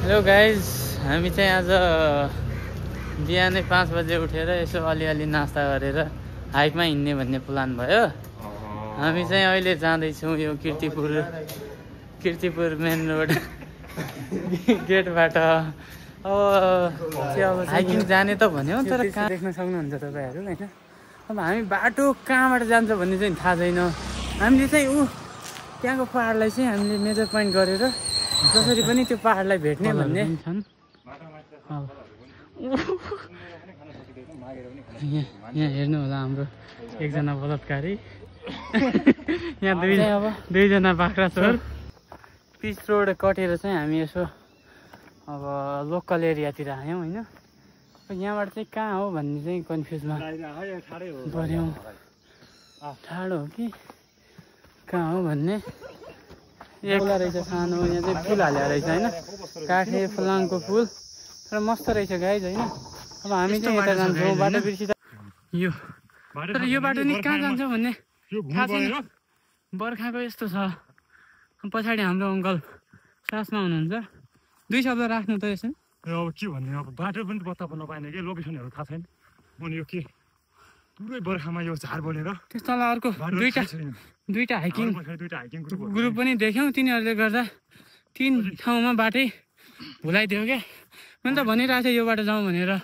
Hello guys, हामी चाहिँ आज बिहानै 5 बजे उठेर यसो अलिअलि नास्ता गरेर हाइकमा हिँड्ने भन्ने प्लान भयो। हामी चाहिँ अहिले जाँदैछौँ यो किर्तिपुर मेन रोड गेटबाट। अब हाइकिङ जाने त भन्यो, तर कहाँ देख्न सक्नुहुन्छ तपाईँहरू होइन। अब हामी बाटो कहाँबाट जान्छ भन्ने चाहिँ थाहा छैन। हामीले चाहिँ त्यहाँको पहाडलाई चाहिँ हामीले मेजर पोइन्ट गरेर जसरी पनि त्यो पहाडलाई भेट्ने भन्ने छन्। यहाँ हेर्नु होला हाम्रो एकजना बलात्कारी, यहाँ दुईजना बाख्रा छोर। पिच रोड कटेर चाहिँ हामी यसो अब लोकल एरियातिर आयौँ होइन। यहाँबाट चाहिँ कहाँ हो भन्ने चाहिँ कन्फ्युजमा पऱ्यौँ। ठाडो हो कि कहाँ हो भन्ने। एउटा रहेछ सानो, यहाँ चाहिँ फुल हालेको रहेछ होइन, काठे फलाङको फुल, तर मस्त रहेछ गाइज होइन। अब हामी चाहिँ यता जान्छौँ, बाटो बिर्सिँदा यो, तर यो बाटो नि कहाँ जान्छ भन्ने थाहा छैन। बर्खाको यस्तो छ। पछाडि हाम्रो अङ्कल सासमा हुनुहुन्छ, दुई शब्द राख्नु त यसो। अब के भन्ने, अब बाटो पनि पत्ता पर्न पाएन कि, लोकेसनहरू थाहा छैन। अनि यो के पुरै बर्खामा यो झार बनेर त्यस तल अर्को दुईटा हाइकिङ ग्रुप पनि देख्यौँ। तिनीहरूले गर्दा 3 ठाउँमा बाटै भुलाइदियो क्या। मैले त भनिरहेको थिएँ यो बाटो जाउँ भनेर,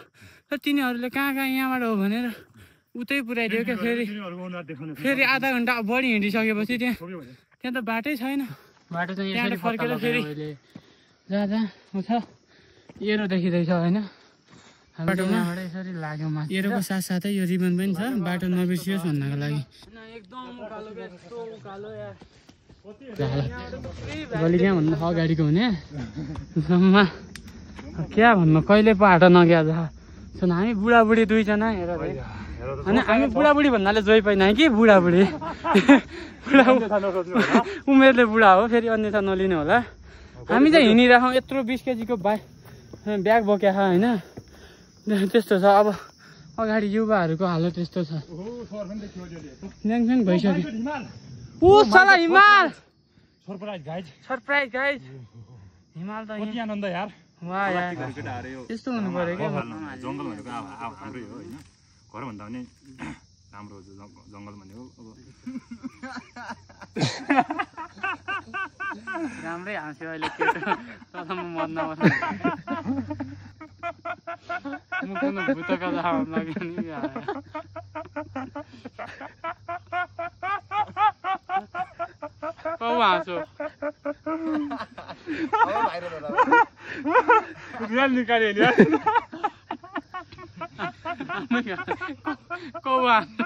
तर तिनीहरूले कहाँ यहाँबाट हो भनेर उतै पुऱ्याइदियो क्या। फेरि आधा घन्टा बढी हिँडिसकेपछि त्यहाँ त बाटै छैन। बाटो चाहिँ यहाँ फर्केर फेरि जहाँ छ एरो देखिँदैछ होइन। बाटोमा यसरी लाग्यो माथि। एरोको साथसाथै यो रिबन पनि छ, बाटो नबिर्सियोस् भन्नको लागि। गली कहाँ भन्नु, अगाडिको हुने जम्मा क्या भन्नु, कहिले बाटो नगया छन्। हामी बुढाबुढी दुईजना हेर होइन। हामी बुढाबुढी भन्नाले जोइ पाइन कि बुढाबुढी उमेरले बुढा हो, फेरि अन्यथा नलिने होला। हामी चाहिँ हिँडिरहेछौँ, यत्रो 20 केजीको ब्याग बोक्या छ होइन। त्यस्तो छ। अब अगाडि युवाहरूको हालत त्यस्तो छ। ल्याङफ्याङ भइसक्यो। हिमाल सरप्राइज गाइज, हिमाल त आनन्द यार। वाह यार, त्यस्तो हुनु पर्यो क्या। जङ्गल भनेको हाम्रै हो होइन, घरभन्दा पनि राम्रो जङ्गल भनेको। राम्रै हाँस्यो अहिले केटो, तर म मर्न मुखमा भुतका जहाज लाग्यो नि। कौ हाँसो निकाल्यो नि कौ हाँसो।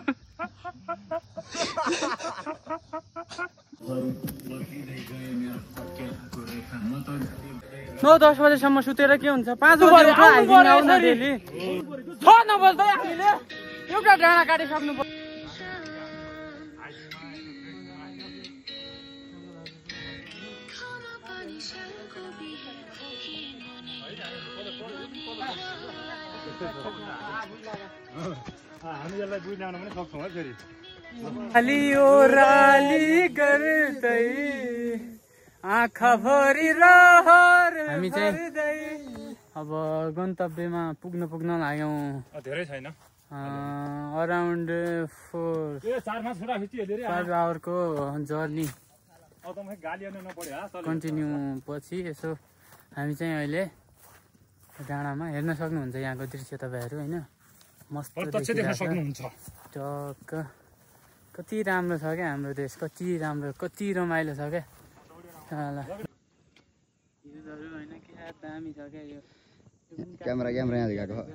9-10 बजेसम्म सुतेर के हुन्छ, 5 बजे आउन डेली 6 नबज्दै हामीले एउटा डाँडा काटिसक्नु पर्छ। हामी यसलाई बुझ्न पनि सक्छौँ है। फेरि अलि ओराली गर्दै आँखा भरि रहर हामी चाहिँ अब गन्तव्यमा पुग्न लाग्यौँ। धेरै छैन, अराउन्ड 4 आवरको जर्नी कन्टिन्यू पछि यसो हामी चाहिँ अहिले डाँडामा हेर्न सक्नुहुन्छ यहाँको दृश्य तपाईँहरू होइन। मस्त सक्नुहुन्छ। टक्क कति राम्रो छ क्या हाम्रो देश, कति राम्रो, कति रमाइलो छ क्या। हिल्सहरू होइन क्या दामी छ क्या। यो क्यामेरा यहाँ गएको